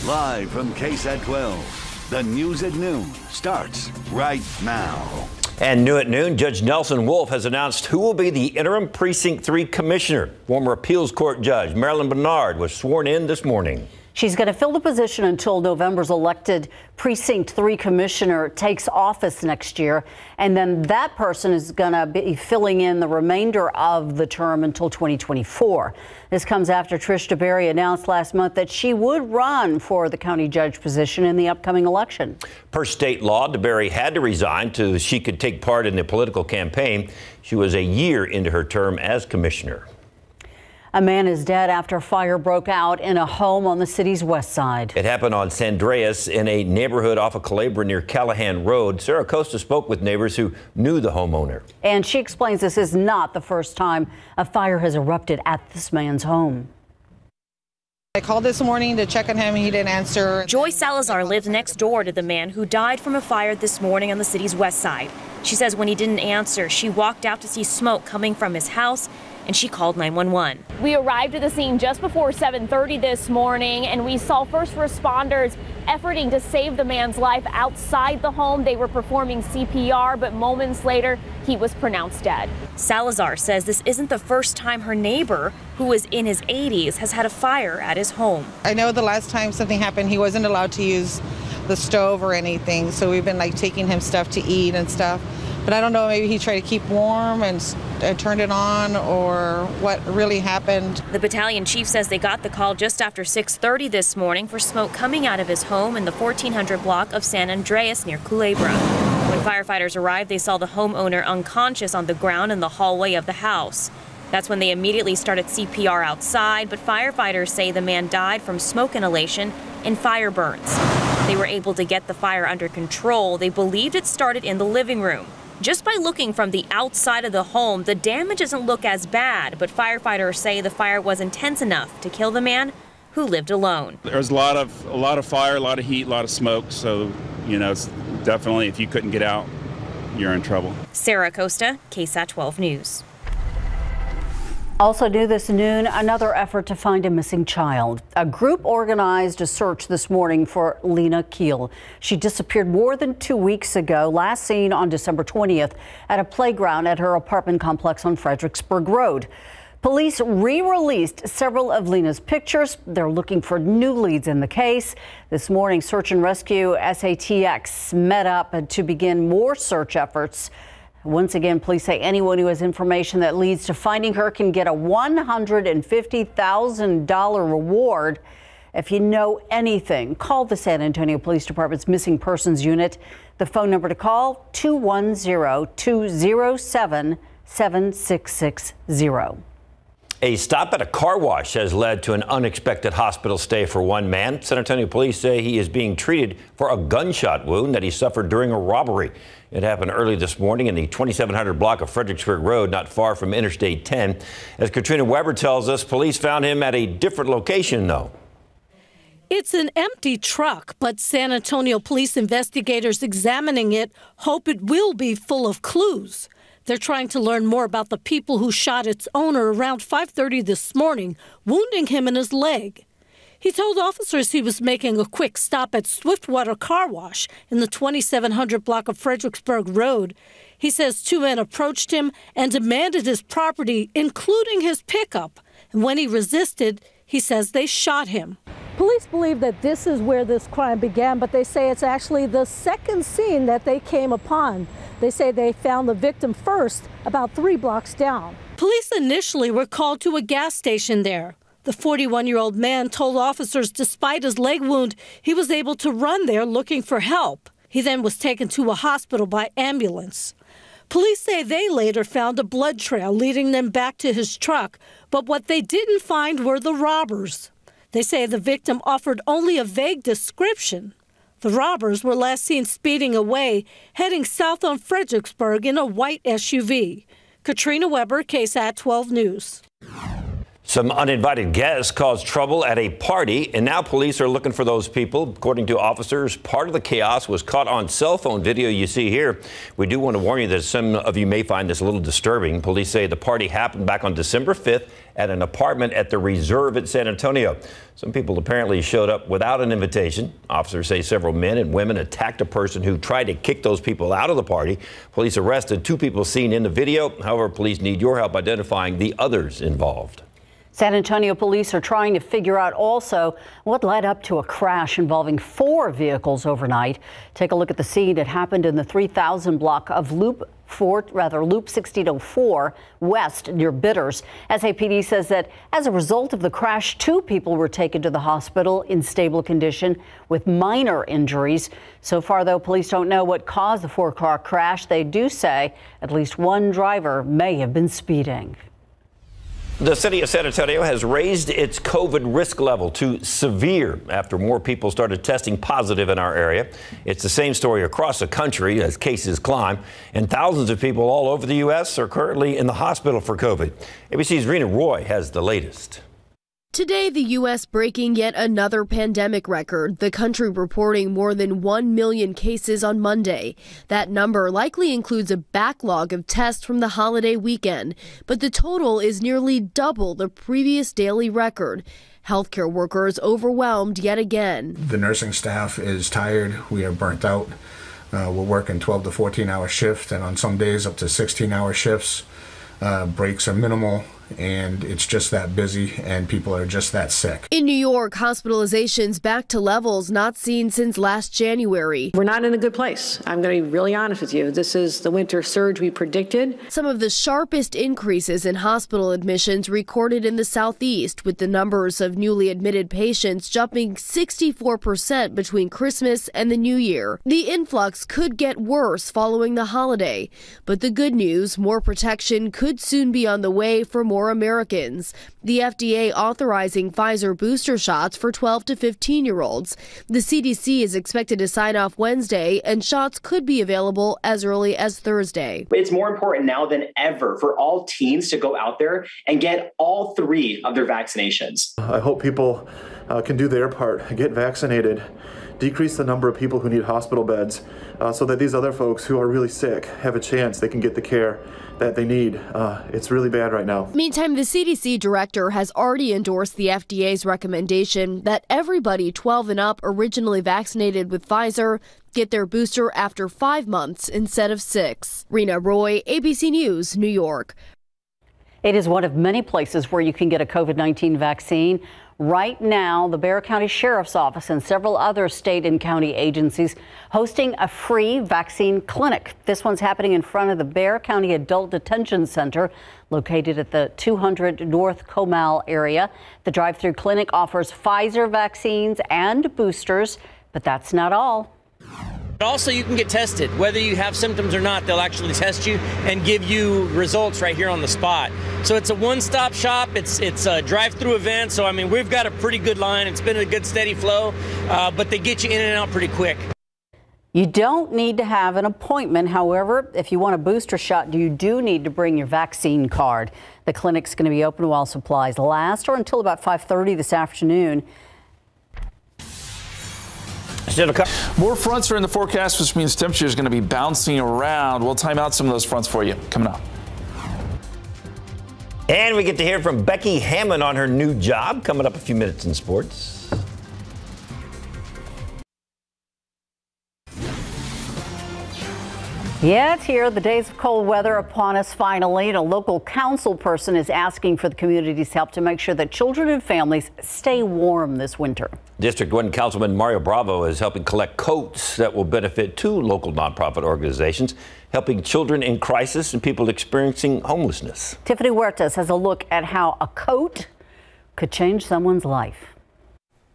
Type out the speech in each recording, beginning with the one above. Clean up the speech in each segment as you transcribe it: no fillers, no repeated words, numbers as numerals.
Live from KSAT 12, the news at noon starts right now. And new at noon, Judge Nelson Wolf has announced who will be the interim Precinct 3 commissioner. Former appeals court judge Marilyn Bernard was sworn in this morning. She's going to fill the position until November's elected Precinct 3 commissioner takes office next year. And then that person is going to be filling in the remainder of the term until 2024. This comes after Trish DeBerry announced last month that she would run for the county judge position in the upcoming election. Per state law, DeBerry had to resign so she could take part in the political campaign. She was a year into her term as commissioner. A man is dead after a fire broke out in a home on the city's west side. It happened on San Andreas in a neighborhood off of Calabria near Callahan Road. Sarah Costa spoke with neighbors who knew the homeowner. And she explains this is not the first time a fire has erupted at this man's home. I called this morning to check on him and he didn't answer. Joy Salazar lives next door to the man who died from a fire this morning on the city's west side. She says when he didn't answer, she walked out to see smoke coming from his house and she called 911. We arrived at the scene just before 7:30 this morning and we saw first responders efforting to save the man's life outside the home. They were performing CPR, but moments later he was pronounced dead. Salazar says this isn't the first time her neighbor, who is in his 80s, has had a fire at his home. I know the last time something happened, he wasn't allowed to use the stove or anything, so we've been like taking him stuff to eat and stuff. But I don't know, maybe he tried to keep warm and turned it on, or what really happened. The battalion chief says they got the call just after 6:30 this morning for smoke coming out of his home in the 1400 block of San Andreas near Culebra. When firefighters arrived, they saw the homeowner unconscious on the ground in the hallway of the house. That's when they immediately started CPR outside, but firefighters say the man died from smoke inhalation and fire burns. They were able to get the fire under control. They believed it started in the living room. Just by looking from the outside of the home, the damage doesn't look as bad, but firefighters say the fire was intense enough to kill the man who lived alone. There's a lot of fire, a lot of heat, a lot of smoke, so, you know, it's definitely, if you couldn't get out, you're in trouble. Sarah Costa, KSAT 12 News. Also new this noon, another effort to find a missing child. A group organized a search this morning for Lena Keel. She disappeared more than 2 weeks ago, last seen on December 20th at a playground at her apartment complex on Fredericksburg Road. Police re-released several of Lena's pictures. They're looking for new leads in the case. This morning, Search and Rescue SATX met up to begin more search efforts. Once again, police say anyone who has information that leads to finding her can get a $150,000 reward. If you know anything, call the San Antonio Police Department's Missing Persons Unit. The phone number to call, 210-207-7660. A stop at a car wash has led to an unexpected hospital stay for one man. San Antonio police say he is being treated for a gunshot wound that he suffered during a robbery. It happened early this morning in the 2700 block of Fredericksburg Road, not far from Interstate 10. As Katrina Weber tells us, police found him at a different location, though. It's an empty truck, but San Antonio police investigators examining it hope it will be full of clues. They're trying to learn more about the people who shot its owner around 5:30 this morning, wounding him in his leg. He told officers he was making a quick stop at Swiftwater Car Wash in the 2700 block of Fredericksburg Road. He says two men approached him and demanded his property, including his pickup. And when he resisted, he says they shot him. Police believe that this is where this crime began, but they say it's actually the second scene that they came upon. They say they found the victim first, about 3 blocks down. Police initially were called to a gas station there. The 41-year-old man told officers despite his leg wound, he was able to run there looking for help. He then was taken to a hospital by ambulance. Police say they later found a blood trail leading them back to his truck, but what they didn't find were the robbers. They say the victim offered only a vague description. The robbers were last seen speeding away, heading south on Fredericksburg in a white SUV. Katrina Weber, KSAT 12 News. Some uninvited guests caused trouble at a party, and now police are looking for those people. According to officers, part of the chaos was caught on cell phone video you see here. We do want to warn you that some of you may find this a little disturbing. Police say the party happened back on December 5th at an apartment at the Reserve at San Antonio. Some people apparently showed up without an invitation. Officers say several men and women attacked a person who tried to kick those people out of the party. Police arrested 2 people seen in the video. However, police need your help identifying the others involved. San Antonio police are trying to figure out also what led up to a crash involving 4 vehicles overnight. Take a look at the scene. It happened in the 3000 block of Loop 1604 West near Bitters. SAPD says that as a result of the crash, 2 people were taken to the hospital in stable condition with minor injuries. So far, though, police don't know what caused the 4-car crash. They do say at least 1 driver may have been speeding. The city of San Antonio has raised its COVID risk level to severe after more people started testing positive in our area. It's the same story across the country as cases climb, and thousands of people all over the U.S. are currently in the hospital for COVID. ABC's Rena Roy has the latest. Today, the U.S. breaking yet another pandemic record, the country reporting more than 1 million cases on Monday. That number likely includes a backlog of tests from the holiday weekend, but the total is nearly double the previous daily record. Healthcare workers overwhelmed yet again. The nursing staff is tired. We are burnt out. We're working 12 to 14-hour shifts, and on some days up to 16-hour shifts. Breaks are minimal, and it's just that busy, and people are just that sick. In New York, hospitalizations back to levels not seen since last January. We're not in a good place. I'm going to be really honest with you. This is the winter surge we predicted. Some of the sharpest increases in hospital admissions recorded in the Southeast, with the numbers of newly admitted patients jumping 64% between Christmas and the New Year. The influx could get worse following the holiday, but the good news, more protection could soon be on the way for more Americans. The FDA authorizing Pfizer booster shots for 12 to 15-year-olds. The CDC is expected to sign off Wednesday, and shots could be available as early as Thursday. It's more important now than ever for all teens to go out there and get all 3 of their vaccinations. I hope people can do their part, get vaccinated, decrease the number of people who need hospital beds so that these other folks who are really sick have a chance they can get the care that they need. It's really bad right now. Meantime, the CDC director has already endorsed the FDA's recommendation that everybody 12 and up originally vaccinated with Pfizer get their booster after 5 months instead of 6. Rena Roy, ABC News, New York. It is one of many places where you can get a COVID-19 vaccine. Right now, the Bexar County Sheriff's Office and several other state and county agencies hosting a free vaccine clinic. This one's happening in front of the Bexar County Adult Detention Center, located at the 200 North Comal area. The drive-through clinic offers Pfizer vaccines and boosters, but that's not all. Also, you can get tested. Whether you have symptoms or not, they'll actually test you and give you results right here on the spot. So it's a one-stop shop. It's a drive-through event. So, I mean, we've got a pretty good line. It's been a good, steady flow, but they get you in and out pretty quick. You don't need to have an appointment. However, if you want a booster shot, you do need to bring your vaccine card. The clinic's going to be open while supplies last, or until about 5:30 this afternoon. More fronts are in the forecast, which means temperature is going to be bouncing around. We'll time out some of those fronts for you coming up. And we get to hear from Becky Hammond on her new job coming up a few minutes in sports. Yeah, it's here. The days of cold weather upon us finally, and a local council person is asking for the community's help to make sure that children and families stay warm this winter. District 1 Councilman Mario Bravo is helping collect coats that will benefit 2 local nonprofit organizations, helping children in crisis and people experiencing homelessness. Tiffany Huertas has a look at how a coat could change someone's life.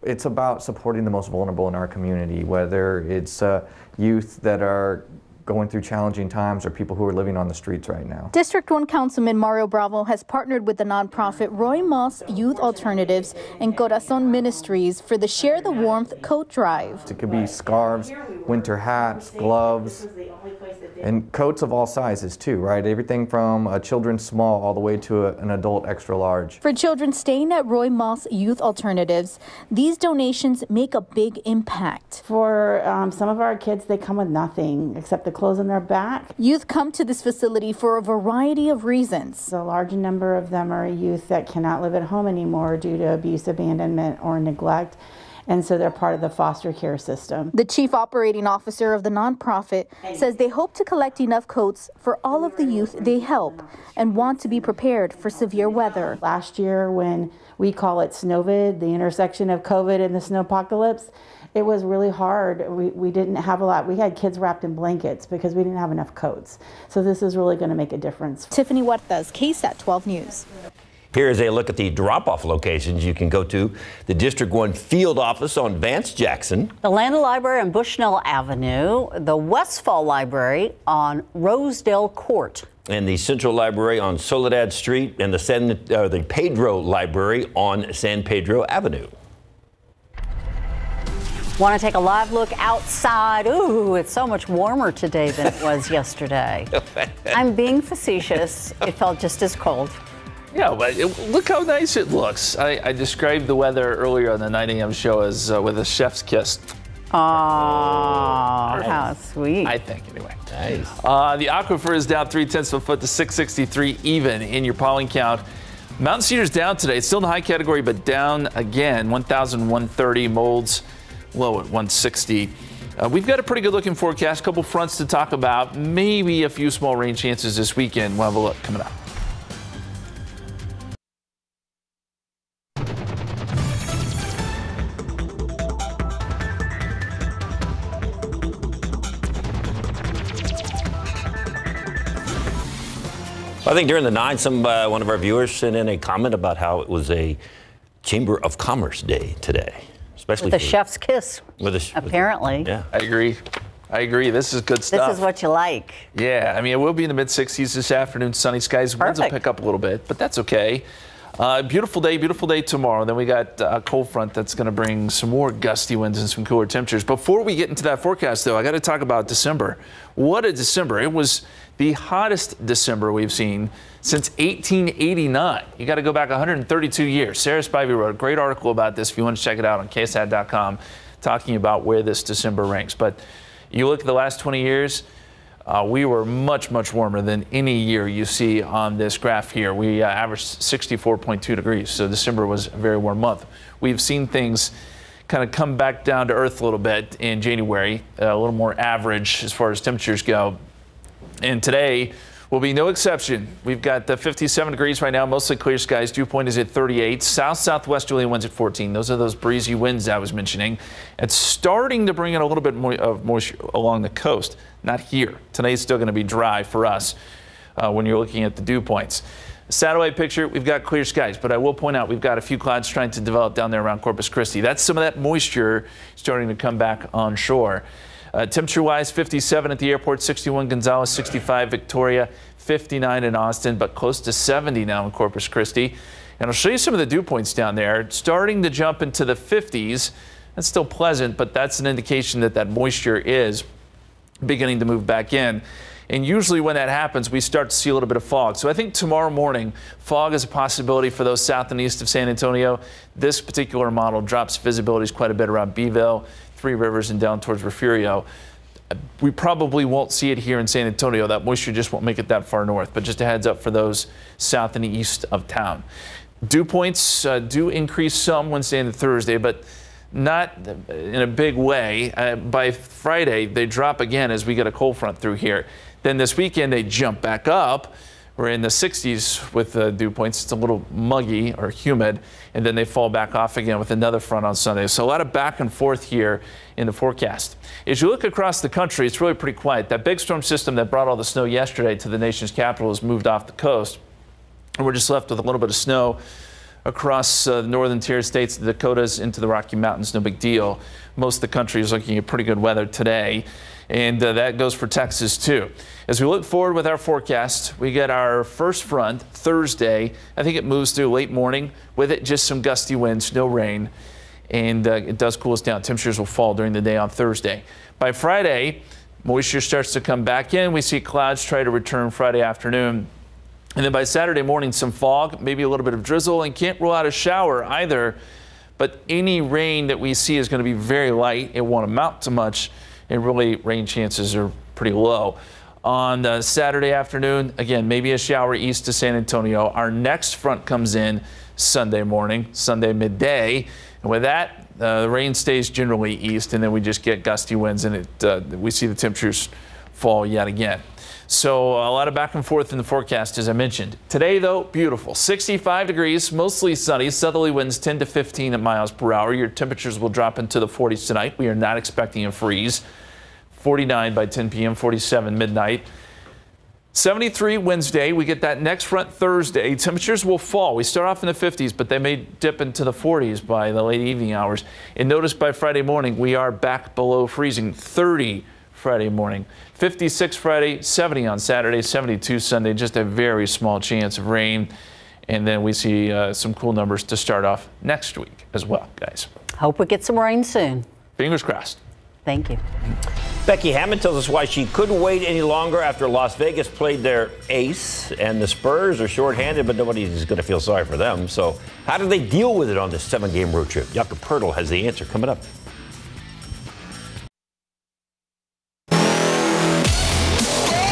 It's about supporting the most vulnerable in our community, whether it's youth that are going through challenging times or people who are living on the streets right now. District 1 Councilman Mario Bravo has partnered with the nonprofit Roy Moss Youth Alternatives and Corazon Ministries for the Share the Warmth coat drive. It could be scarves, winter hats, gloves, And coats of all sizes too, right? Everything from a children's small all the way to an adult extra large. For children staying at Roy Moss Youth Alternatives, these donations make a big impact. For some of our kids, they come with nothing except the clothes on their back. Youth come to this facility for a variety of reasons. A large number of them are youth that cannot live at home anymore due to abuse, abandonment, or neglect. And so they're part of the foster care system. The chief operating officer of the nonprofit says they hope to collect enough coats for all of the youth they help and want to be prepared for severe weather. Last year, when we call it Snowvid, the intersection of COVID and the snowpocalypse, it was really hard. We didn't have a lot. We had kids wrapped in blankets because we didn't have enough coats. So this is really going to make a difference. Tiffany Huertas, KSAT 12 News. Here is a look at the drop-off locations you can go to. The District 1 field office on Vance Jackson. The Landa Library on Bushnell Avenue. The Westfall Library on Rosedale Court. And the Central Library on Soledad Street, and the Pedro Library on San Pedro Avenue. Want to take a live look outside? Ooh, it's so much warmer today than it was yesterday. I'm being facetious. It felt just as cold. Yeah, but look how nice it looks. I described the weather earlier on the 9 a.m. show as with a chef's kiss. Aww, how sweet. I think, anyway. Nice. The aquifer is down 0.3 of a foot to 663 even in your pollen count. Mountain Cedar's down today. It's still in the high category, but down again, 1,130. Molds low at 160. We've got a pretty good looking forecast. Couple fronts to talk about. Maybe a few small rain chances this weekend. We'll have a look coming up. I think during the 9, one of our viewers sent in a comment about how it was a Chamber of Commerce day today, especially with a chef's kiss. Apparently. Yeah, I agree. This is good stuff. This is what you like. Yeah, I mean, it will be in the mid-60s this afternoon. Sunny skies. Winds will pick up a little bit, but that's okay. Beautiful day tomorrow. Then we got a cold front that's going to bring some more gusty winds and some cooler temperatures. Before we get into that forecast, though, I got to talk about December. What a December. It was the hottest December we've seen since 1889. You got to go back 132 years. Sarah Spivey wrote a great article about this if you want to check it out on KSAT.com, talking about where this December ranks. But you look at the last 20 years, we were much warmer than any year you see on this graph here. We averaged 64.2 degrees, so December was a very warm month. We've seen things kind of come back down to earth a little bit in January, a little more average as far as temperatures go. And today will be no exception. We've got 57 degrees right now, mostly clear skies. Dew point is at 38. South-southwesterly winds at 14. Those are those breezy winds I was mentioning. It's starting to bring in a little bit more of moisture along the coast. Not here. Today's still going to be dry for us when you're looking at the dew points. Satellite picture, we've got clear skies, but I will point out we've got a few clouds trying to develop down there around Corpus Christi. That's some of that moisture starting to come back on shore. Temperature-wise, 57 at the airport, 61 Gonzales, 65 Victoria, 59 in Austin, but close to 70 now in Corpus Christi. And I'll show you some of the dew points down there, starting to jump into the 50s. That's still pleasant, but that's an indication that that moisture is beginning to move back in. And usually when that happens, we start to see a little bit of fog. So I think tomorrow morning, fog is a possibility for those south and east of San Antonio. This particular model drops visibilities quite a bit around Beeville, Three Rivers, and down towards Refugio. We probably won't see it here in San Antonio. That moisture just won't make it that far north, but just a heads up for those south and east of town. Dew points do increase some Wednesday and Thursday, but not in a big way. By Friday, they drop again as we get a cold front through here. Then this weekend, they jump back up. We're in the 60s with the dew points. It's a little muggy or humid, and then they fall back off again with another front on Sunday. So a lot of back and forth here in the forecast. As you look across the country, it's really pretty quiet. That big storm system that brought all the snow yesterday to the nation's capital has moved off the coast, and we're just left with a little bit of snow across the northern tier states, the Dakotas into the Rocky Mountains. No big deal. Most of the country is looking at pretty good weather today, and that goes for Texas too. As we look forward with our forecast, we get our first front Thursday. I think it moves through late morning. With it, just some gusty winds, no rain, and it does cool us down. Temperatures will fall during the day on Thursday. By Friday, Moisture starts to come back in. We see clouds try to return Friday afternoon. And then by Saturday morning, some fog, maybe a little bit of drizzle, and can't rule out a shower either. But any rain that we see is going to be very light. It won't amount to much, and really rain chances are pretty low. On Saturday afternoon, again, maybe a shower east to San Antonio. Our next front comes in Sunday morning, Sunday midday. And with that, the rain stays generally east, and then we just get gusty winds, and we see the temperatures fall yet again. So a lot of back and forth in the forecast, as I mentioned. Today, though, beautiful. 65 degrees, mostly sunny. Southerly winds 10 to 15 miles per hour. Your temperatures will drop into the 40s tonight. We are not expecting a freeze. 49 by 10 p.m., 47 midnight. 73 Wednesday. We get that next front Thursday. Temperatures will fall. We start off in the 50s, but they may dip into the 40s by the late evening hours. And notice by Friday morning, we are back below freezing. 30 Friday morning, 56 Friday, 70 on Saturday, 72 Sunday. Just a very small chance of rain. And then we see some cool numbers to start off next week as well, guys. Hope we get some rain soon. Fingers crossed. Thank you. Becky Hammond tells us why she couldn't wait any longer after Las Vegas played their ace, and the Spurs are shorthanded, but nobody's going to feel sorry for them. So how do they deal with it on this 7-game road trip? Jakob Pertl has the answer coming up.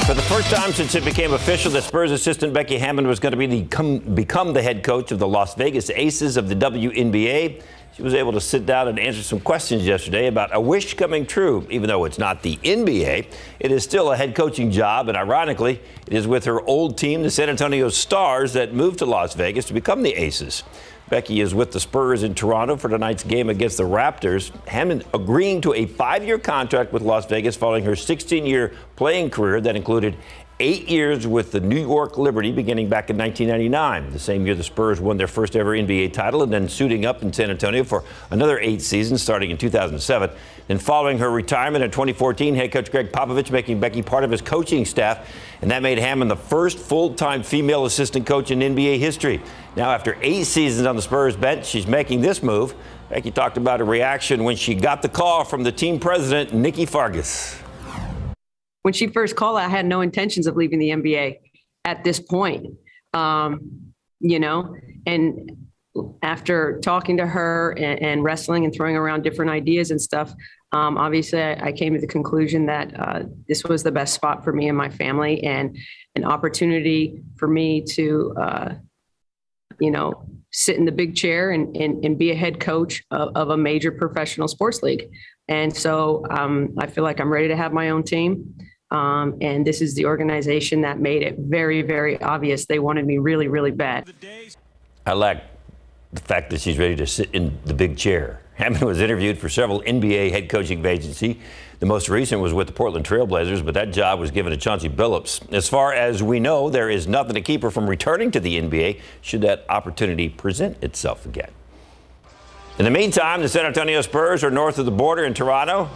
For the first time since it became official that Spurs assistant Becky Hammond was going to become the head coach of the Las Vegas Aces of the WNBA, she was able to sit down and answer some questions yesterday about a wish coming true. Even though it's not the NBA, it is still a head coaching job, and ironically, it is with her old team, the San Antonio Stars, that moved to Las Vegas to become the Aces. Becky is with the Spurs in Toronto for tonight's game against the Raptors. Hammond agreeing to a 5-year contract with Las Vegas following her 16-year playing career that included 8 years with the New York Liberty beginning back in 1999. The same year the Spurs won their first ever NBA title, and then suiting up in San Antonio for another 8 seasons starting in 2007. Then following her retirement in 2014, head coach Greg Popovich making Becky part of his coaching staff, and that made Hammond the first full-time female assistant coach in NBA history. Now after 8 seasons on the Spurs bench, she's making this move. Becky talked about her reaction when she got the call from the team president, Nikki Fargas. When she first called, I had no intentions of leaving the NBA at this point, you know, and after talking to her and wrestling and throwing around different ideas and stuff, obviously I came to the conclusion that this was the best spot for me and my family, and an opportunity for me to, you know, sit in the big chair and be a head coach of a major professional sports league. And so I feel like I'm ready to have my own team. And this is the organization that made it very, very obvious they wanted me really, really bad. I like the fact that she's ready to sit in the big chair. Hammond was interviewed for several NBA head coaching vacancies. The most recent was with the Portland Trail Blazers, but that job was given to Chauncey Billups. As far as we know, there is nothing to keep her from returning to the NBA should that opportunity present itself again. In the meantime, the San Antonio Spurs are north of the border in Toronto.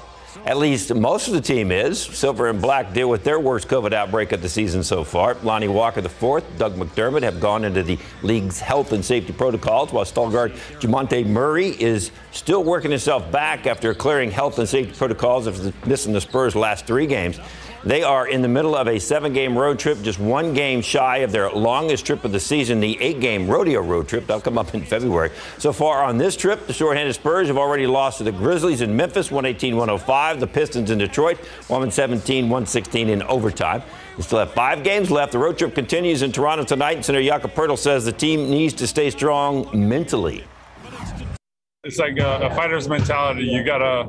At least most of the team is. Silver and Black deal with their worst COVID outbreak of the season so far. Lonnie Walker IV, Doug McDermott have gone into the league's health and safety protocols, while star guard Jamonte Murray is still working himself back after clearing health and safety protocols after missing the Spurs' last 3 games. They are in the middle of a 7-game road trip, just 1 game shy of their longest trip of the season, the 8-game rodeo road trip. That'll come up in February. So far on this trip, the shorthanded Spurs have already lost to the Grizzlies in Memphis, 118-105. The Pistons in Detroit, 117-116 in overtime. They still have 5 games left. The road trip continues in Toronto tonight. Senator Jakob Pertl says the team needs to stay strong mentally. It's like a fighter's mentality. You gotta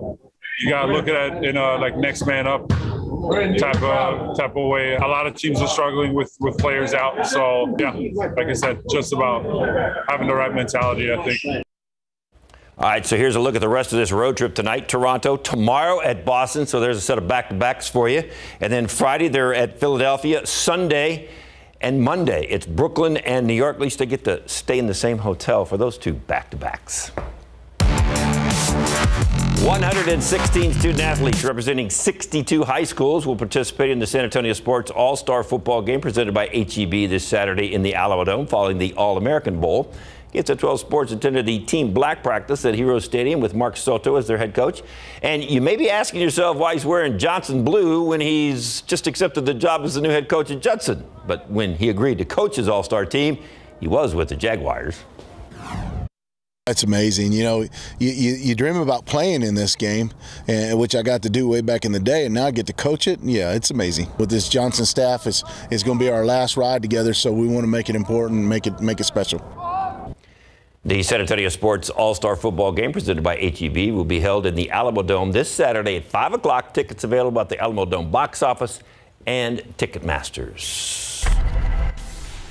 look at it in a like next man up type of way. A lot of teams are struggling with players out. So yeah, like I said, just about having the right mentality, I think. All right, so here's a look at the rest of this road trip tonight. Toronto, tomorrow at Boston, so there's a set of back-to-backs for you. And then Friday, they're at Philadelphia. Sunday and Monday, it's Brooklyn and New York. At least they get to stay in the same hotel for those 2 back-to-backs. 116 student athletes representing 62 high schools will participate in the San Antonio Sports All-Star Football Game presented by HEB this Saturday in the Alamo Dome following the All-American Bowl. KSAT 12 Sports attended the Team Black practice at Hero Stadium with Mark Soto as their head coach. And you may be asking yourself why he's wearing Johnson blue when he's just accepted the job as the new head coach at Judson. But when he agreed to coach his all-star team, he was with the Jaguars. It's amazing. You know, you dream about playing in this game, which I got to do way back in the day, and now I get to coach it. Yeah, it's amazing. With this Johnson staff, it's going to be our last ride together, so we want to make it important and make it special. The San Antonio Sports All-Star Football Game presented by HEB will be held in the Alamo Dome this Saturday at 5 o'clock. Tickets available at the Alamo Dome box office and Ticketmasters.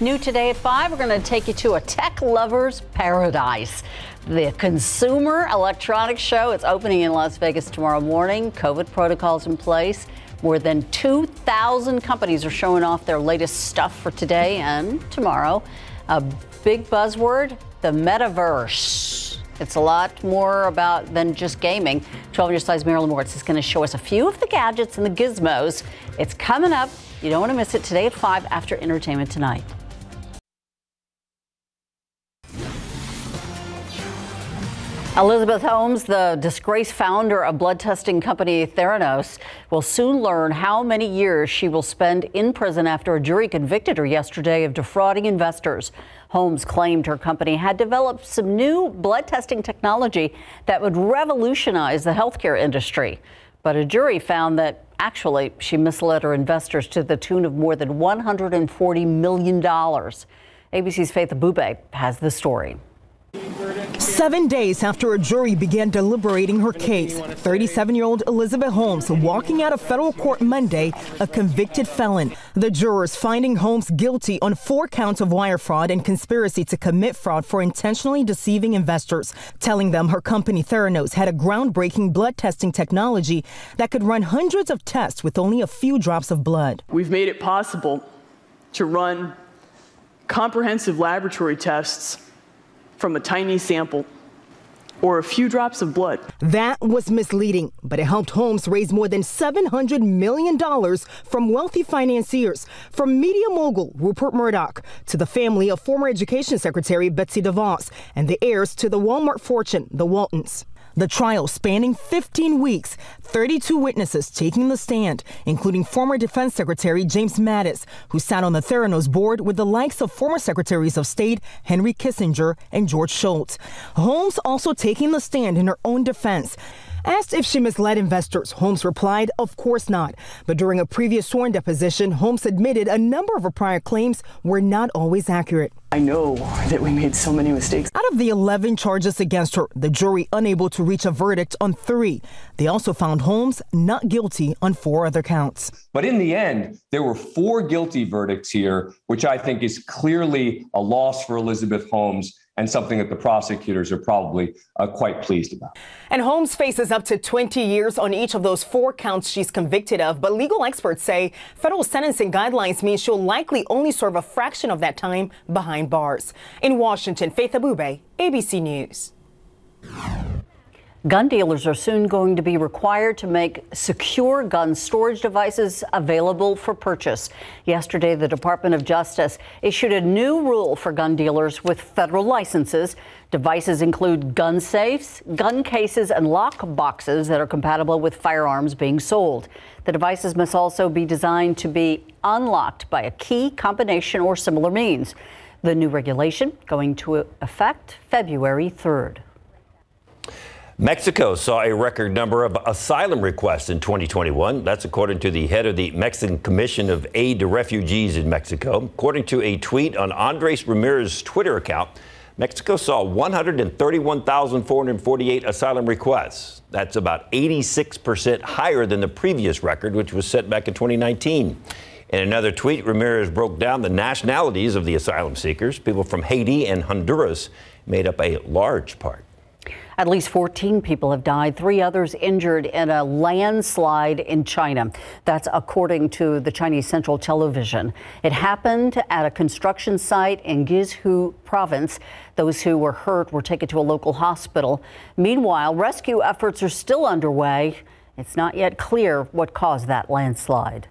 New today at 5, we're going to take you to a tech lover's paradise. The Consumer Electronics Show. It's opening in Las Vegas tomorrow morning. COVID protocols in place. More than 2,000 companies are showing off their latest stuff for today and tomorrow. A big buzzword, the metaverse. It's a lot more than just gaming. 12 Your Size Marilyn Moritz is going to show us a few of the gadgets and the gizmos. It's coming up. You don't want to miss it today at 5 after Entertainment Tonight. Elizabeth Holmes, the disgraced founder of blood testing company Theranos, will soon learn how many years she will spend in prison after a jury convicted her yesterday of defrauding investors. Holmes claimed her company had developed some new blood testing technology that would revolutionize the healthcare industry. But a jury found that actually she misled her investors to the tune of more than $140 million. ABC's Faith Abube has the story. 7 days after a jury began deliberating her case, 37-year-old Elizabeth Holmes walking out of federal court Monday, a convicted felon. The jurors finding Holmes guilty on 4 counts of wire fraud and conspiracy to commit fraud for intentionally deceiving investors, telling them her company Theranos had a groundbreaking blood testing technology that could run hundreds of tests with only a few drops of blood. We've made it possible to run comprehensive laboratory tests from a tiny sample or a few drops of blood. That was misleading, but it helped Holmes raise more than $700 million from wealthy financiers, from media mogul Rupert Murdoch to the family of former Education Secretary Betsy DeVos and the heirs to the Walmart fortune, the Waltons. The trial spanning 15 weeks, 32 witnesses taking the stand, including former Defense Secretary James Mattis, who sat on the Theranos board with the likes of former Secretaries of State Henry Kissinger and George Shultz. Holmes also taking the stand in her own defense. Asked if she misled investors, Holmes replied, of course not. But during a previous sworn deposition, Holmes admitted a number of her prior claims were not always accurate. I know that we made so many mistakes. Out of the 11 charges against her, the jury unable to reach a verdict on 3. They also found Holmes not guilty on 4 other counts. But in the end, there were 4 guilty verdicts here, which I think is clearly a loss for Elizabeth Holmes and something that the prosecutors are probably quite pleased about. And Holmes faces up to 20 years on each of those 4 counts she's convicted of. But legal experts say federal sentencing guidelines mean she'll likely only serve a fraction of that time behind bars. In Washington, Faith Abube, ABC News. Gun dealers are soon going to be required to make secure gun storage devices available for purchase. Yesterday, the Department of Justice issued a new rule for gun dealers with federal licenses. Devices include gun safes, gun cases, and lock boxes that are compatible with firearms being sold. The devices must also be designed to be unlocked by a key, combination, or similar means. The new regulation going to effect February 3rd. Mexico saw a record number of asylum requests in 2021. That's according to the head of the Mexican Commission of Aid to Refugees in Mexico. According to a tweet on Andres Ramirez's Twitter account, Mexico saw 131,448 asylum requests. That's about 86% higher than the previous record, which was set back in 2019. In another tweet, Ramirez broke down the nationalities of the asylum seekers. People from Haiti and Honduras made up a large part. At least 14 people have died, 3 others injured in a landslide in China. That's according to the Chinese Central Television. It happened at a construction site in Guizhou province. Those who were hurt were taken to a local hospital. Meanwhile, rescue efforts are still underway. It's not yet clear what caused that landslide.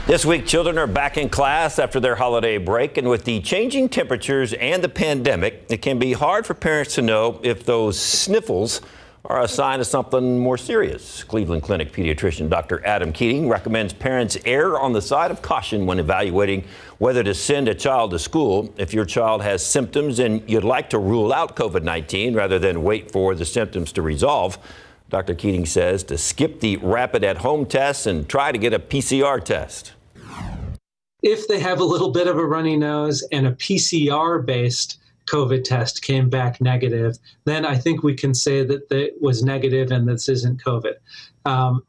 This week, children are back in class after their holiday break, and with the changing temperatures and the pandemic, it can be hard for parents to know if those sniffles are a sign of something more serious. Cleveland Clinic pediatrician Dr. Adam Keating recommends parents err on the side of caution when evaluating whether to send a child to school. If your child has symptoms and you'd like to rule out COVID-19 rather than wait for the symptoms to resolve, Dr. Keating says to skip the rapid at-home tests and try to get a PCR test. If they have a little bit of a runny nose and a PCR-based COVID test came back negative, then I think we can say that it was negative and this isn't COVID.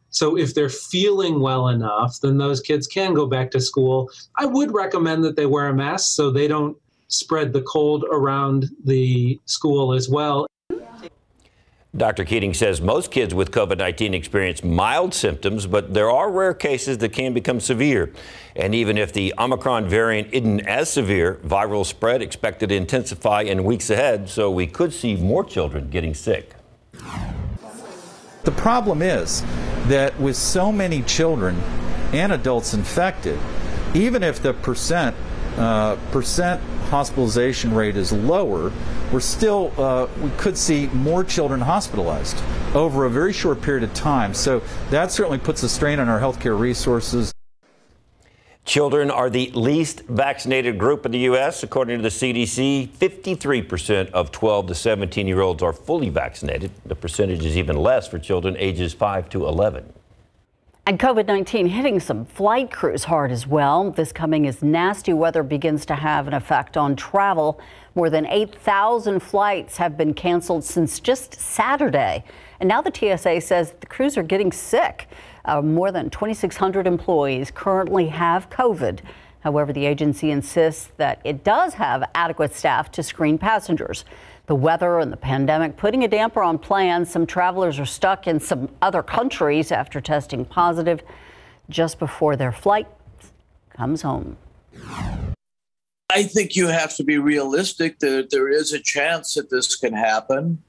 So if they're feeling well enough, then those kids can go back to school. I would recommend that they wear a mask so they don't spread the cold around the school as well. Dr. Keating says most kids with COVID-19 experience mild symptoms, but there are rare cases that can become severe. And even if the Omicron variant isn't as severe, viral spread expected to intensify in weeks ahead, so we could see more children getting sick. The problem is that with so many children and adults infected, even if the percent hospitalization rate is lower, we could see more children hospitalized over a very short period of time. So that certainly puts a strain on our healthcare resources. Children are the least vaccinated group in the U.S. According to the CDC, 53% of 12 to 17-year-olds are fully vaccinated. The percentage is even less for children ages 5 to 11. And COVID-19 hitting some flight crews hard as well. This coming as nasty weather begins to have an effect on travel. More than 8,000 flights have been canceled since just Saturday. And now the TSA says the crews are getting sick. More than 2,600 employees currently have COVID. However, the agency insists that it does have adequate staff to screen passengers. The weather and the pandemic putting a damper on plans. Some travelers are stuck in some other countries after testing positive just before their flight comes home. I think you have to be realistic that there is a chance that this can happen.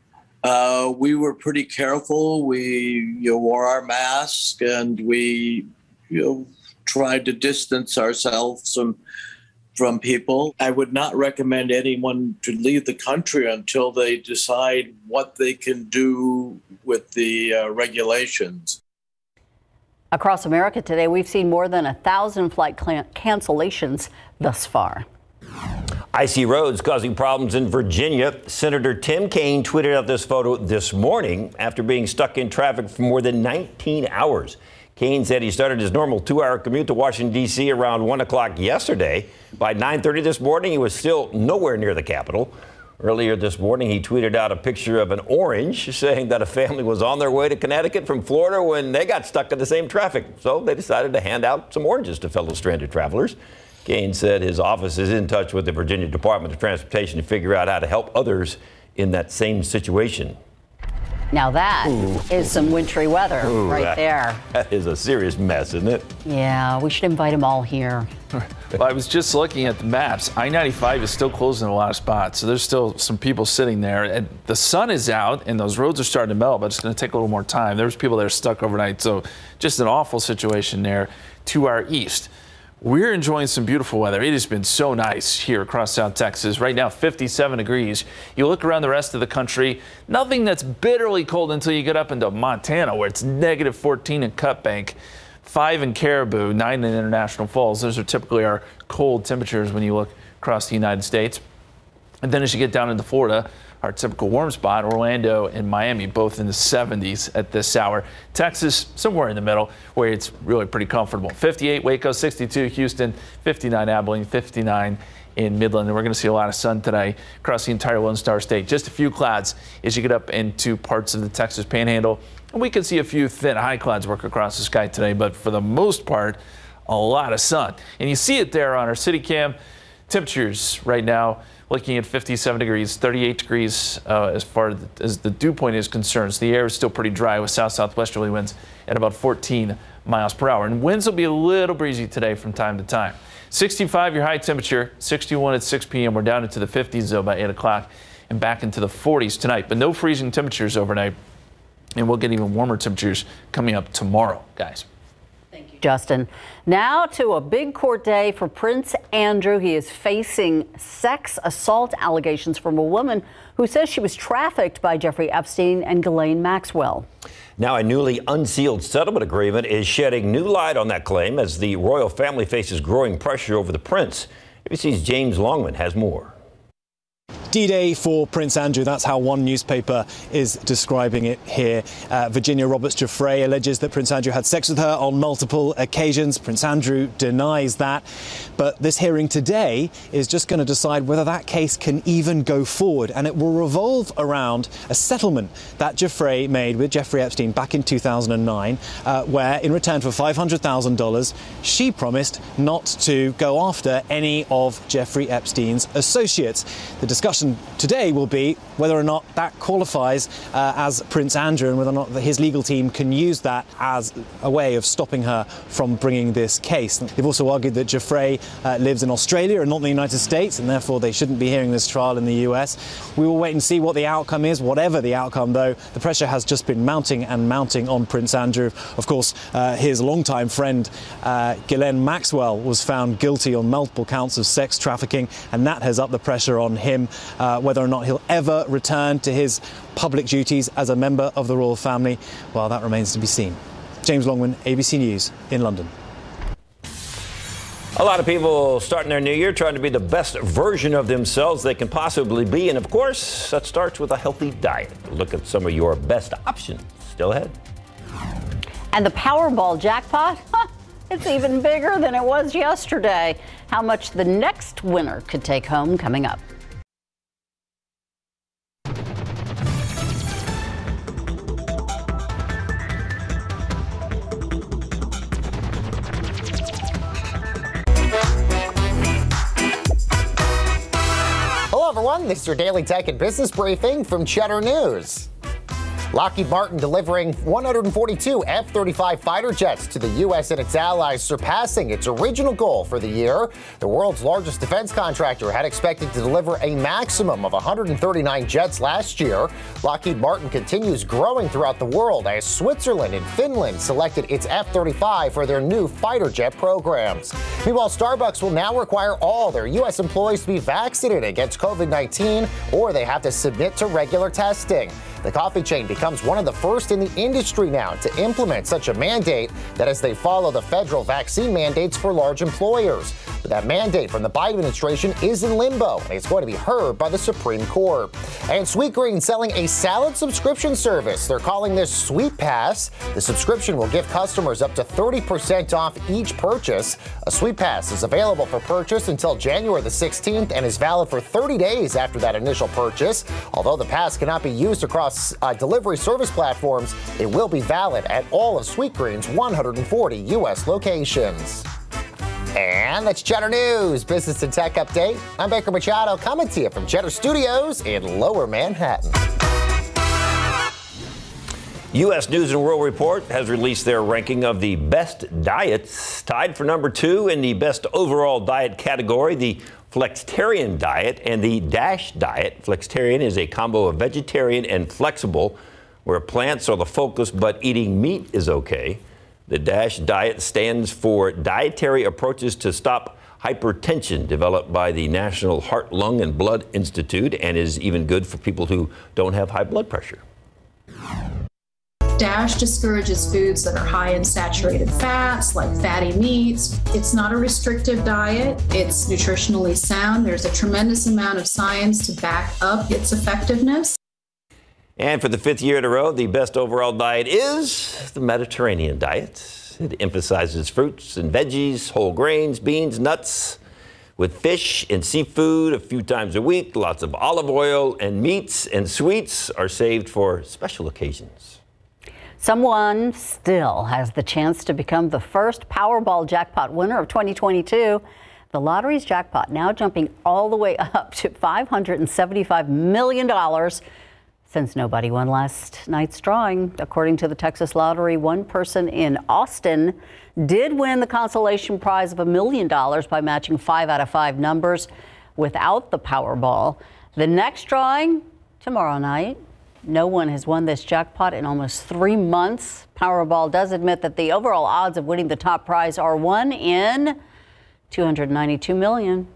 We were pretty careful. We wore our mask and we tried to distance ourselves from people. I would not recommend anyone to leave the country until they decide what they can do with the regulations. Across America today, we've seen more than 1,000 flight cancellations thus far. Icy roads causing problems in Virginia. Senator Tim Kaine tweeted out this photo this morning after being stuck in traffic for more than 19 hours. Kaine said he started his normal 2-hour commute to Washington, D.C. around 1 o'clock yesterday. By 9:30 this morning, he was still nowhere near the Capitol. Earlier this morning, he tweeted out a picture of an orange, saying that a family was on their way to Connecticut from Florida when they got stuck in the same traffic. So they decided to hand out some oranges to fellow stranded travelers. Kaine said his office is in touch with the Virginia Department of Transportation to figure out how to help others in that same situation. Now that is some wintry weather there. That is a serious mess, isn't it? Yeah, we should invite them all here. Well, I was just looking at the maps. I-95 is still closed in a lot of spots, so there's still some people sitting there. And the sun is out, and those roads are starting to melt, but it's going to take a little more time. There's people that are stuck overnight, so just an awful situation there to our east. We're enjoying some beautiful weather. It has been so nice here across South Texas. Right now, 57 degrees. You look around the rest of the country, nothing that's bitterly cold until you get up into Montana, where it's negative 14 in Cut Bank, 5 in Caribou, 9 in International Falls. Those are typically our cold temperatures when you look across the United States. And then as you get down into Florida, our typical warm spot, Orlando and Miami, both in the 70s at this hour. Texas, somewhere in the middle, where it's really pretty comfortable. 58 Waco, 62 Houston, 59 Abilene, 59 in Midland. And we're going to see a lot of sun today across the entire Lone Star State. Just a few clouds as you get up into parts of the Texas Panhandle. And we can see a few thin high clouds work across the sky today, but for the most part, a lot of sun. And you see it there on our city cam. Temperatures right now looking at 57 degrees, 38 degrees as far as the dew point is concerned. So the air is still pretty dry with south-southwesterly winds at about 14 miles per hour. And winds will be a little breezy today from time to time. 65 your high temperature, 61 at 6 p.m. We're down into the 50s though by 8 o'clock and back into the 40s tonight. But no freezing temperatures overnight. And we'll get even warmer temperatures coming up tomorrow, guys. Thank you. Justin. Now to a big court day for Prince Andrew. He is facing sex assault allegations from a woman who says she was trafficked by Jeffrey Epstein and Ghislaine Maxwell. Now a newly unsealed settlement agreement is shedding new light on that claim as the royal family faces growing pressure over the prince. ABC's James Longman has more. D-Day for Prince Andrew, that's how one newspaper is describing it here. Virginia Roberts-Giuffre alleges that Prince Andrew had sex with her on multiple occasions. Prince Andrew denies that. But this hearing today is just going to decide whether that case can even go forward. And it will revolve around a settlement that Giuffre made with Jeffrey Epstein back in 2009, where in return for $500,000, she promised not to go after any of Jeffrey Epstein's associates. The discussion today will be whether or not that qualifies as Prince Andrew and whether or not his legal team can use that as a way of stopping her from bringing this case. They've also argued that Giuffre lives in Australia and not in the United States, and therefore they shouldn't be hearing this trial in the US. We will wait and see what the outcome is. Whatever the outcome, though, the pressure has just been mounting and mounting on Prince Andrew. Of course, his longtime friend Ghislaine Maxwell was found guilty on multiple counts of sex trafficking, and that has upped the pressure on him. Whether or not he'll ever return to his public duties as a member of the royal family, well, that remains to be seen. James Longman, ABC News in London. A lot of people starting their new year trying to be the best version of themselves they can possibly be. And of course, that starts with a healthy diet. Look at some of your best options still ahead. And the Powerball jackpot? It's even bigger than it was yesterday. How much the next winner could take home coming up. Hello, everyone. This is your daily tech and business briefing from Cheddar News. Lockheed Martin delivering 142 F-35 fighter jets to the U.S. and its allies, surpassing its original goal for the year. The world's largest defense contractor had expected to deliver a maximum of 139 jets last year. Lockheed Martin continues growing throughout the world as Switzerland and Finland selected its F-35 for their new fighter jet programs. Meanwhile, Starbucks will now require all their U.S. employees to be vaccinated against COVID-19, or they have to submit to regular testing. The coffee chain becomes one of the first in the industry now to implement such a mandate, that as they follow the federal vaccine mandates for large employers. But that mandate from the Biden administration is in limbo, and it's going to be heard by the Supreme Court. And Sweetgreen selling a salad subscription service. They're calling this Sweet Pass. The subscription will give customers up to 30% off each purchase. A Sweet Pass is available for purchase until January the 16th and is valid for 30 days after that initial purchase. Although the pass cannot be used across delivery service platforms, it will be valid at all of Sweetgreen's 140 U.S. locations. And that's Cheddar News, Business and Tech Update. I'm Baker Machado, coming to you from Cheddar Studios in Lower Manhattan. U.S. News & World Report has released their ranking of the best diets. Tied for number 2 in the best overall diet category, the Flexitarian diet and the DASH diet. Flexitarian is a combo of vegetarian and flexible, where plants are the focus but eating meat is okay. The DASH diet stands for Dietary Approaches to Stop Hypertension, developed by the National Heart, Lung, and Blood Institute, and is even good for people who don't have high blood pressure. DASH discourages foods that are high in saturated fats, like fatty meats. It's not a restrictive diet. It's nutritionally sound. There's a tremendous amount of science to back up its effectiveness. And for the 5th year in a row, the best overall diet is the Mediterranean diet. It emphasizes fruits and veggies, whole grains, beans, nuts, with fish and seafood a few times a week. Lots of olive oil, and meats and sweets are saved for special occasions. Someone still has the chance to become the first Powerball jackpot winner of 2022. The lottery's jackpot now jumping all the way up to $575 million since nobody won last night's drawing. According to the Texas Lottery, one person in Austin did win the consolation prize of $1 million by matching 5 out of 5 numbers without the Powerball. The next drawing tomorrow night. No one has won this jackpot in almost 3 months. Powerball does admit that the overall odds of winning the top prize are 1 in 292 million.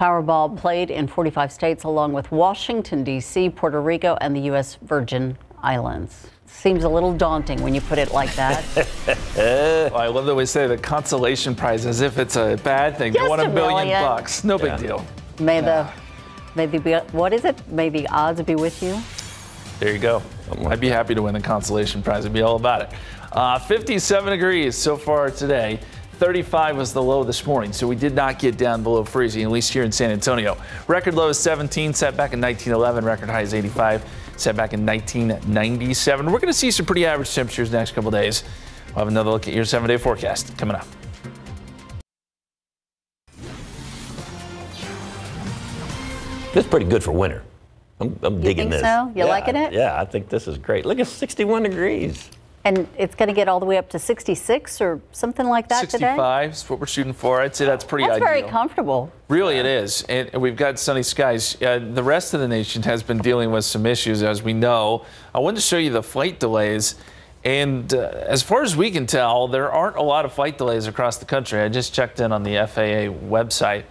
Powerball played in 45 states along with Washington, D.C., Puerto Rico, and the U.S. Virgin Islands. Seems a little daunting when you put it like that. Well, I love that we say the consolation prize as if it's a bad thing. Just They won $1 billion million. bucks. No big deal. May the odds be with you? There you go. I'd be happy to win the consolation prize. I'd be all about it. 57 degrees so far today. 35 was the low this morning, so we did not get down below freezing, at least here in San Antonio. Record low is 17, set back in 1911. Record high is 85, set back in 1997. We're going to see some pretty average temperatures the next couple days. We'll have another look at your 7-day forecast coming up. This is pretty good for winter. I'm digging this. You think so? You liking it? Yeah, I think this is great. Look at 61 degrees. And it's going to get all the way up to 66 or something like that 65 today? is what we're shooting for. I'd say that's pretty That's ideal. very comfortable. Really, it is. And we've got sunny skies. The rest of the nation has been dealing with some issues, as we know. I wanted to show you the flight delays. And as far as we can tell, there aren't a lot of flight delays across the country. I just checked in on the FAA website.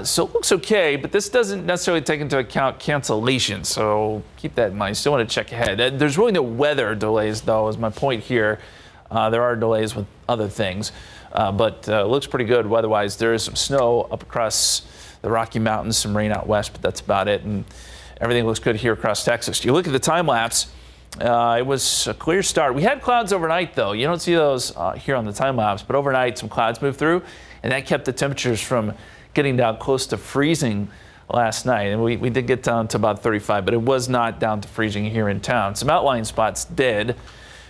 So it looks okay, but this doesn't necessarily take into account cancellations. So keep that in mind. Still want to check ahead. There's really no weather delays, though, is my point here. There are delays with other things, but it looks pretty good weather-wise. There is some snow up across the Rocky Mountains, some rain out west, but that's about it. And everything looks good here across Texas. You look at the time lapse. It was a clear start. We had clouds overnight, though. You don't see those here on the time lapse, but overnight some clouds moved through, and that kept the temperatures from getting down close to freezing last night. And we did get down to about 35, but it was not down to freezing here in town. Some outlying spots did.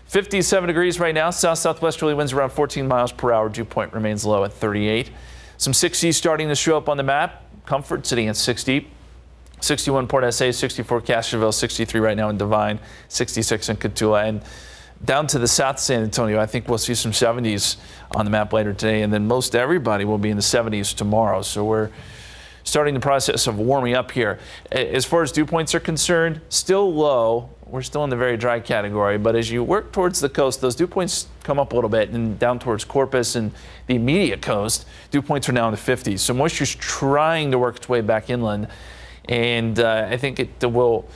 57 degrees right now. South-southwesterly winds around 14 miles per hour. Dew point remains low at 38. Some 60s starting to show up on the map. Comfort sitting at 60. 61 Port SA, 64 Castroville, 63 right now in Devine, 66 in Cotulla. And down to the south of San Antonio, I think we'll see some 70s on the map later today, and then most everybody will be in the 70s tomorrow. So we're starting the process of warming up here. As far as dew points are concerned, still low. We're still in the very dry category, but as you work towards the coast, those dew points come up a little bit, and down towards Corpus and the immediate coast, dew points are now in the 50s. So moisture's trying to work its way back inland, and I think we'll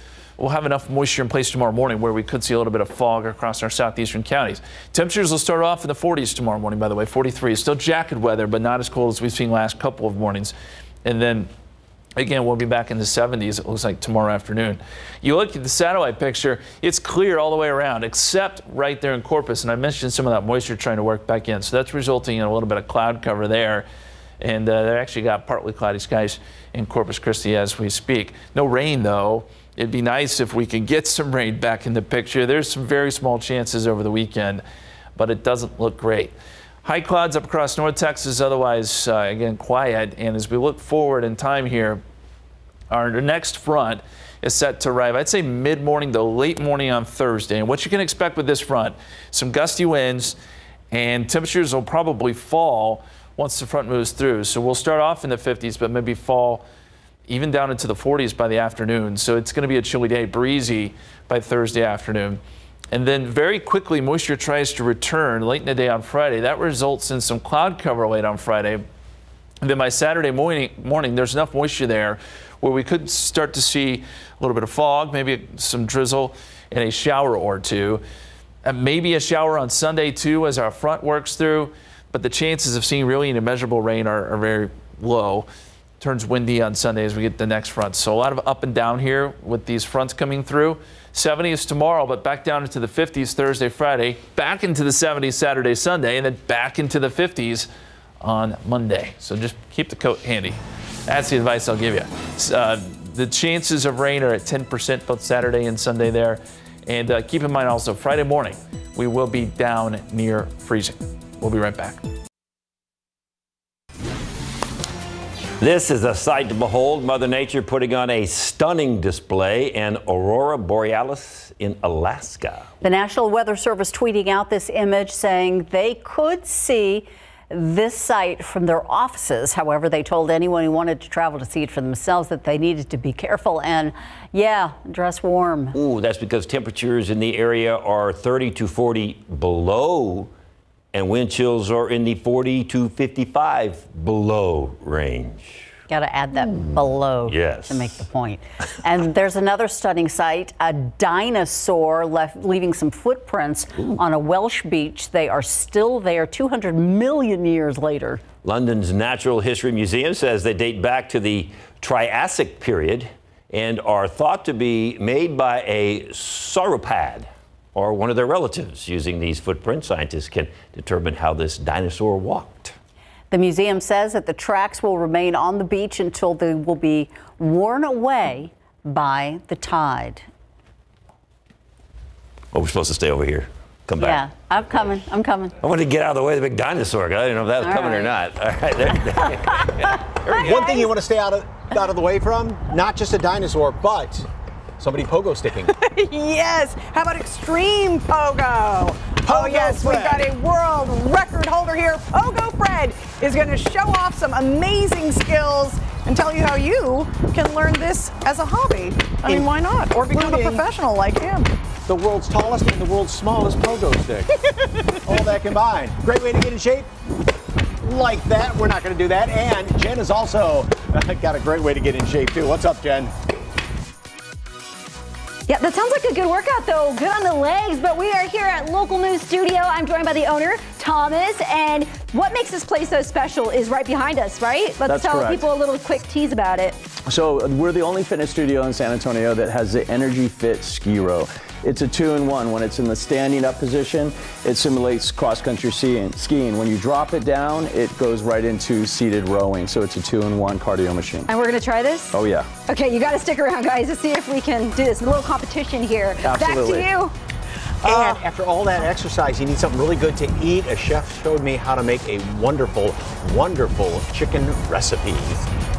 have enough moisture in place tomorrow morning where we could see a little bit of fog across our southeastern counties. Temperatures will start off in the 40s tomorrow morning, by the way. 43 is still jacket weather, but not as cold as we've seen last couple of mornings. And then, again, we'll be back in the 70s, it looks like, tomorrow afternoon. You look at the satellite picture, it's clear all the way around, except right there in Corpus. And I mentioned some of that moisture trying to work back in. So that's resulting in a little bit of cloud cover there. And they actually got partly cloudy skies in Corpus Christi as we speak. No rain, though. It'd be nice if we could get some rain back in the picture. There's some very small chances over the weekend, but it doesn't look great. High clouds up across North Texas, otherwise, again, quiet. And as we look forward in time here, our next front is set to arrive, I'd say mid-morning to late morning on Thursday. And what you can expect with this front, some gusty winds, and temperatures will probably fall once the front moves through. So we'll start off in the 50s, but maybe fall even down into the 40s by the afternoon. So it's going to be a chilly day, breezy by Thursday afternoon. And then very quickly, moisture tries to return late in the day on Friday. That results in some cloud cover late on Friday. And then by Saturday morning, there's enough moisture there where we could start to see a little bit of fog, maybe some drizzle and a shower or two. And maybe a shower on Sunday too as our front works through. But the chances of seeing really any measurable rain are very low. Turns windy on Sunday as we get the next front. So a lot of up and down here with these fronts coming through. 70s tomorrow, but back down into the 50s Thursday, Friday, back into the 70s Saturday, Sunday, and then back into the 50s on Monday. So just keep the coat handy. That's the advice I'll give you. The chances of rain are at 10% both Saturday and Sunday there. And keep in mind also, Friday morning, we will be down near freezing. We'll be right back. This is a sight to behold. Mother Nature putting on a stunning display in Aurora Borealis in Alaska. The National Weather Service tweeting out this image saying they could see this site from their offices. However, they told anyone who wanted to travel to see it for themselves that they needed to be careful and, yeah, dress warm. Ooh, that's because temperatures in the area are 30 to 40 below, and wind chills are in the 40 to 55 below range. Got to add that below to make the point. And there's another stunning sight, a dinosaur leaving some footprints on a Welsh beach. They are still there 200 million years later. London's Natural History Museum says they date back to the Triassic period and are thought to be made by a sauropod or one of their relatives. Using these footprints, scientists can determine how this dinosaur walked. The museum says that the tracks will remain on the beach until they will be worn away by the tide. Oh, we're supposed to stay over here. Come back. Yeah, I'm coming. I'm coming. I wanted to get out of the way of the big dinosaur. I didn't know if that was coming or not. All right, there. One thing you want to stay out of the way from, not just a dinosaur, but somebody pogo sticking. Yes. How about extreme pogo? Oh, yes, we've got a world record holder here. Pogo Fred is going to show off some amazing skills and tell you how you can learn this as a hobby. I mean, why not? Or become a professional like him. The world's tallest and the world's smallest pogo stick. All that combined. Great way to get in shape. Like that. We're not going to do that. And Jen has also got a great way to get in shape, too. What's up, Jen? Yeah, that sounds like a good workout, though. Good on the legs. But we are here at Local News Studio. I'm joined by the owner, Thomas. And what makes this place so special is right behind us, right? Let's tell people a little quick tease about it. So we're the only fitness studio in San Antonio that has the Energy Fit Ski Row. It's a 2-in-1. When it's in the standing up position, it simulates cross-country skiing. When you drop it down, it goes right into seated rowing. So it's a 2-in-1 cardio machine. And we're going to try this? Oh, yeah. Okay, you got to stick around, guys, to see if we can do this. A little competition here. Absolutely. Back to you. And after all that exercise, you need something really good to eat. A chef showed me how to make a wonderful, wonderful chicken recipe.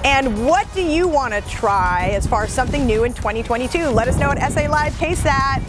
And what do you want to try as far as something new in 2022? Let us know at SA Live KSAT.